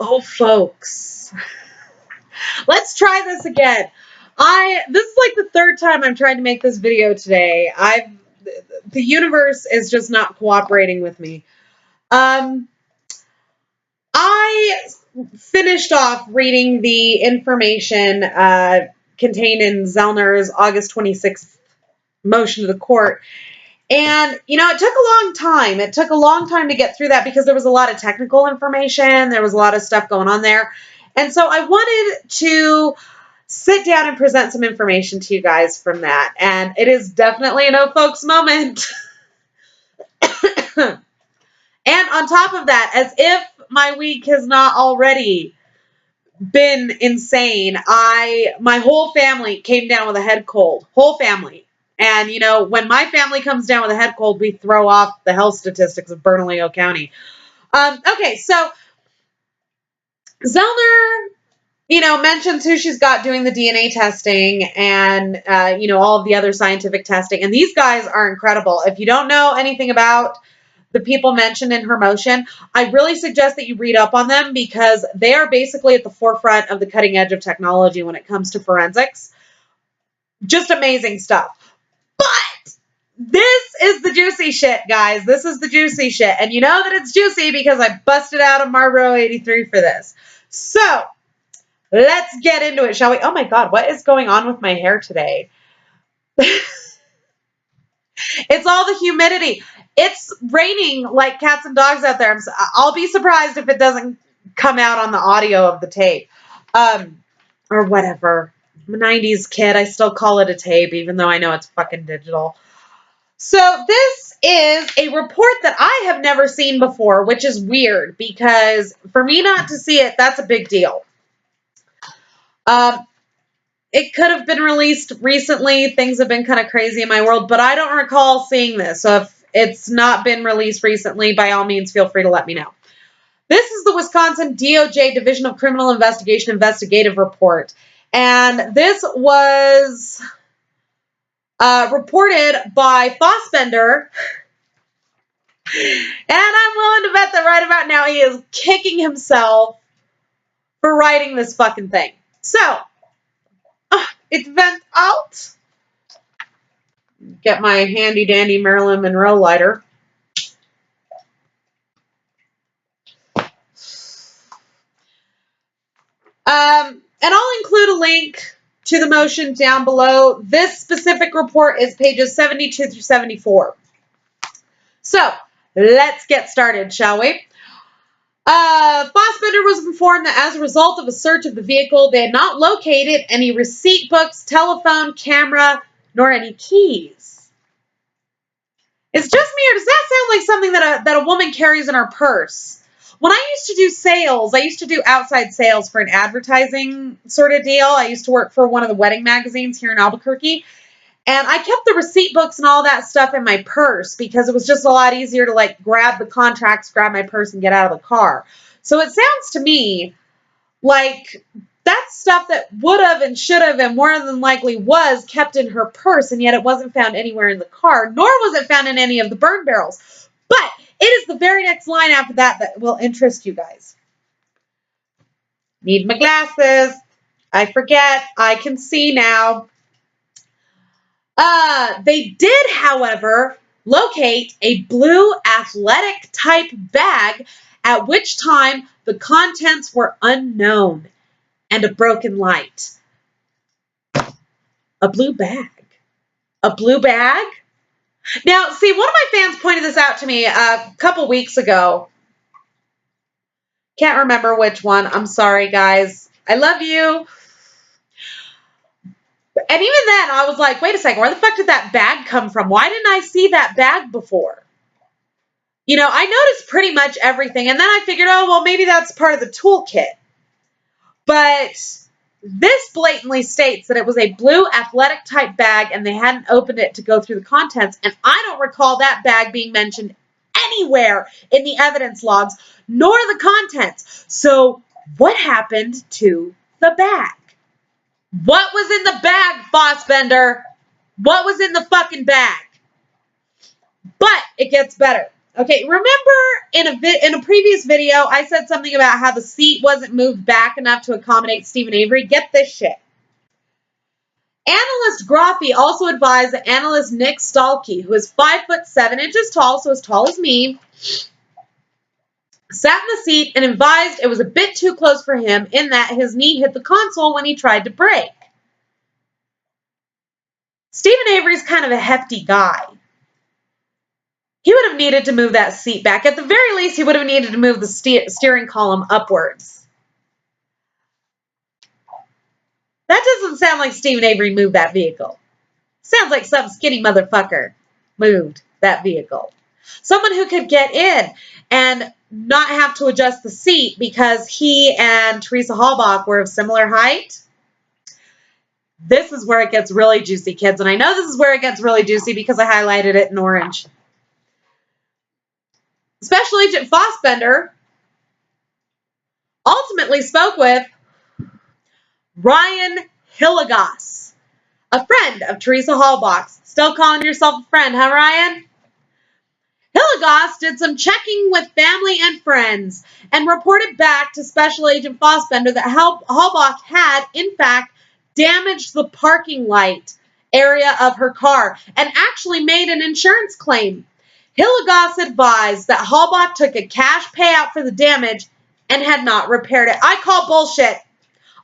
Oh, folks, let's try this again. This is like the third time I'm trying to make this video today. The universe is just not cooperating with me. I finished off reading the information contained in Zellner's August 26th motion to the court. And, it took a long time. It took a long time to get through that because there was a lot of technical information. There was a lot of stuff going on there. And so I wanted to sit down and present some information to you guys from that. And it is definitely an oh folks moment. And on top of that, as if my week has not already been insane, my whole family came down with a head cold. Whole family. And, when my family comes down with a head cold, we throw off the health statistics of Bernalillo County. Okay, so Zellner, mentions who she's got doing the DNA testing and, all of the other scientific testing. And these guys are incredible. If you don't know anything about the people mentioned in her motion, I really suggest that you read up on them because they are basically at the forefront of the cutting edge of technology when it comes to forensics. Just amazing stuff. But this is the juicy shit, guys. This is the juicy shit. And you know that it's juicy because I busted out a Marlboro 83 for this. So let's get into it, shall we? Oh my God, what is going on with my hair today? It's all the humidity. It's raining like cats and dogs out there. I'll be surprised if it doesn't come out on the audio of the tape. Or whatever. I'm a 90s kid. I still call it a tape, even though I know it's fucking digital. So this is a report that I have never seen before, which is weird because for me not to see it, that's a big deal. It could have been released recently. Things have been kind of crazy in my world, but I don't recall seeing this. So if it's not been released recently, by all means, feel free to let me know. This is the Wisconsin DOJ Division of Criminal Investigation investigative report. And this was reported by Fossbender. And I'm willing to bet that right about now he is kicking himself for writing this fucking thing. So, it's vent out. Get my handy dandy Marilyn Monroe lighter. And I'll include a link to the motion down below. This specific report is pages 72 through 74. So, let's get started, shall we? Fossbender was informed that as a result of a search of the vehicle, they had not located any receipt books, telephone, camera, nor any keys. It's just me, or does that sound like something that a woman carries in her purse? When I used to do sales, I used to do outside sales for an advertising sort of deal. I used to work for one of the wedding magazines here in Albuquerque. And I kept the receipt books and all that stuff in my purse because it was just a lot easier to grab the contracts, grab my purse, and get out of the car. So it sounds to me like that's stuff that would have and should have and more than likely was kept in her purse, and yet it wasn't found anywhere in the car, nor was it found in any of the burn barrels. But it is the very next line after that will interest you guys. Need my glasses. I forget. I can see now. They did, however, locate a blue athletic type bag, at which time the contents were unknown, and a broken light. A blue bag. A blue bag? Now, see, one of my fans pointed this out to me a couple weeks ago. Can't remember which one. I'm sorry, guys. I love you. And even then, I was like, wait a second, where the fuck did that bag come from? Why didn't I see that bag before? I noticed pretty much everything, and then I figured, oh, well, maybe that's part of the toolkit. But this blatantly states that it was a blue athletic type bag, and they hadn't opened it to go through the contents, and I don't recall that bag being mentioned anywhere in the evidence logs, nor the contents. So what happened to the bag? What was in the bag, Fossbender? What was in the fucking bag? But it gets better. Okay, remember in a previous video, I said something about how the seat wasn't moved back enough to accommodate Stephen Avery? Get this shit. Analyst Grothy also advised that analyst Nick Stalkey, who is 5'7" tall, so as tall as me, sat in the seat and advised it was a bit too close for him in that his knee hit the console when he tried to brake. Stephen Avery's kind of a hefty guy. He would have needed to move that seat back. At the very least, he would have needed to move the steering column upwards. That doesn't sound like Stephen Avery moved that vehicle. Sounds like some skinny motherfucker moved that vehicle. Someone who could get in and not have to adjust the seat because he and Teresa Halbach were of similar height. This is where it gets really juicy, kids. And I know this is where it gets really juicy because I highlighted it in orange. Special Agent Fassbender ultimately spoke with Ryan Hillegas, a friend of Teresa Halbach's. Still calling yourself a friend, huh, Ryan? Hillegas did some checking with family and friends and reported back to Special Agent Fassbender that Halbach had, in fact, damaged the parking light area of her car and actually made an insurance claim. Hillegas advised that Halbach took a cash payout for the damage and had not repaired it. I call bullshit.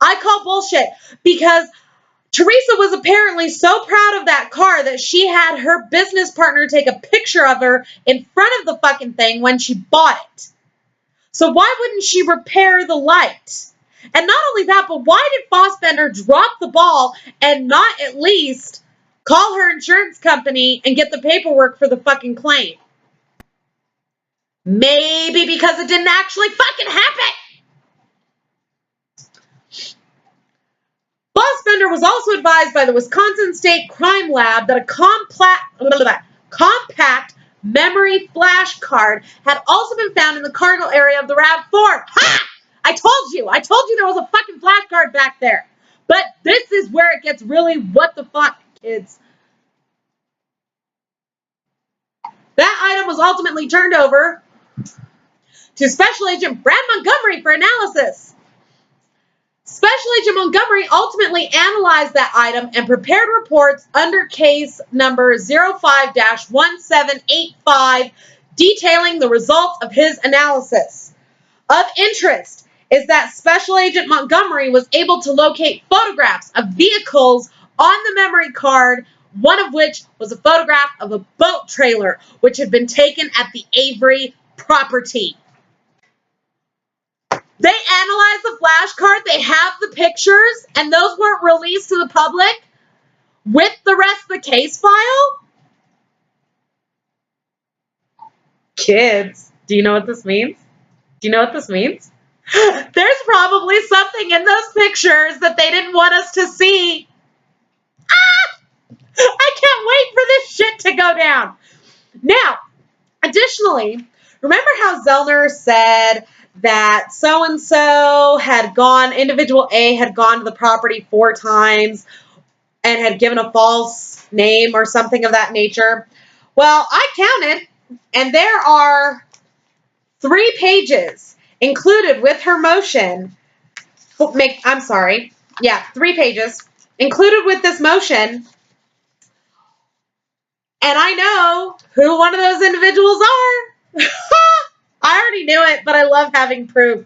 I call bullshit because Teresa was apparently so proud of that car that she had her business partner take a picture of her in front of the fucking thing when she bought it. So why wouldn't she repair the light? And not only that, but why did Fassbender drop the ball and not at least call her insurance company and get the paperwork for the fucking claim? Maybe because it didn't actually fucking happen. Fassbender was also advised by the Wisconsin State Crime Lab that a compact memory flash card had also been found in the cargo area of the RAV4. Ha! I told you there was a fucking flash card back there. But this is where it gets really what the fuck, kids. That item was ultimately turned over to Special Agent Brad Montgomery for analysis. Special Agent Montgomery ultimately analyzed that item and prepared reports under case number 05-1785 detailing the results of his analysis. Of interest is that Special Agent Montgomery was able to locate photographs of vehicles on the memory card, one of which was a photograph of a boat trailer which had been taken at the Avery property. They analyzed the flash card, they have the pictures, and those weren't released to the public with the rest of the case file? Kids, do you know what this means? Do you know what this means? There's probably something in those pictures that they didn't want us to see. I can't wait for this shit to go down. Now, additionally, remember how Zellner said that so-and-so had gone, individual A had gone to the property 4 times and had given a false name or something of that nature? Well, I counted, and there are 3 pages included with her motion. 3 pages included with this motion. And I know who one of those individuals are. I already knew it, but I love having proof.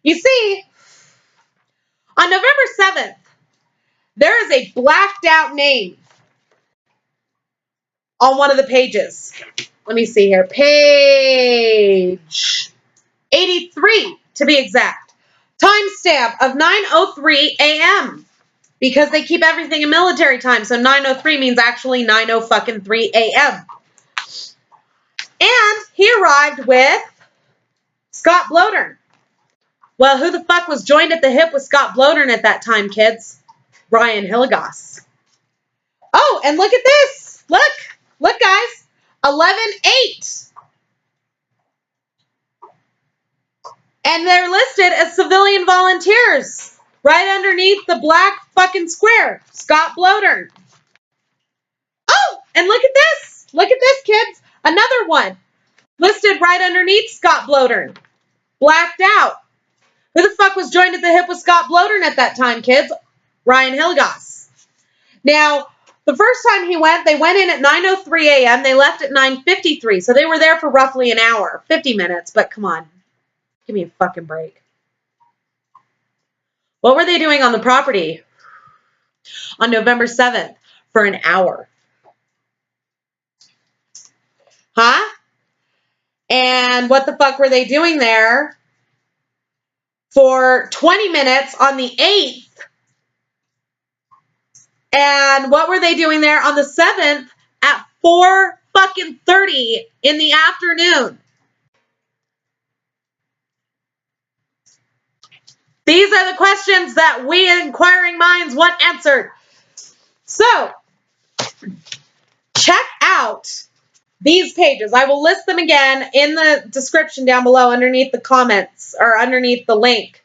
You see, on November 7th, there is a blacked out name on one of the pages. Let me see here. Page 83, to be exact. Timestamp of 9:03 a.m. Because they keep everything in military time, so 9:03 means actually 9:03 a.m. And he arrived with Scott Blodern. Well, who the fuck was joined at the hip with Scott Blodern at that time, kids? Ryan Hillegas. Oh, and look at this. Look, guys. 11/8. And they're listed as civilian volunteers. Right underneath the black fucking square. Scott Blodern. Oh, and look at this. Look at this, kids. Another one listed right underneath Scott Blodern. Blacked out. Who the fuck was joined at the hip with Scott Blodern at that time, kids? Ryan Hilligoss. Now, the first time he went, they went in at 9:03 a.m. They left at 9:53. So they were there for roughly an hour, 50 minutes. But come on. Give me a fucking break. What were they doing on the property on November 7th for an hour? Huh? And what the fuck were they doing there for 20 minutes on the 8th? And what were they doing there on the 7th at 4:30 in the afternoon? These are the questions that we inquiring minds want answered. So, check out these pages. I will list them again in the description down below underneath the comments or underneath the link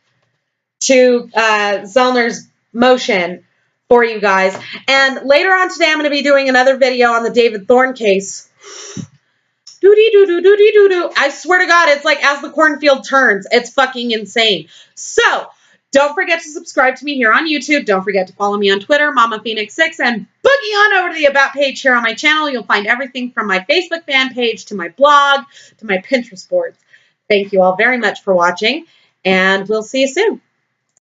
to Zellner's motion for you guys. And later on today, I'm going to be doing another video on the David Thorne case. Doo-dee-doo-doo-doo-dee-doo-doo. I swear to God, it's like as the cornfield turns. It's fucking insane. So, don't forget to subscribe to me here on YouTube. Don't forget to follow me on Twitter, Mama Phoenix 6, and boogie on over to the About page here on my channel. You'll find everything from my Facebook fan page to my blog to my Pinterest boards. Thank you all very much for watching, and we'll see you soon.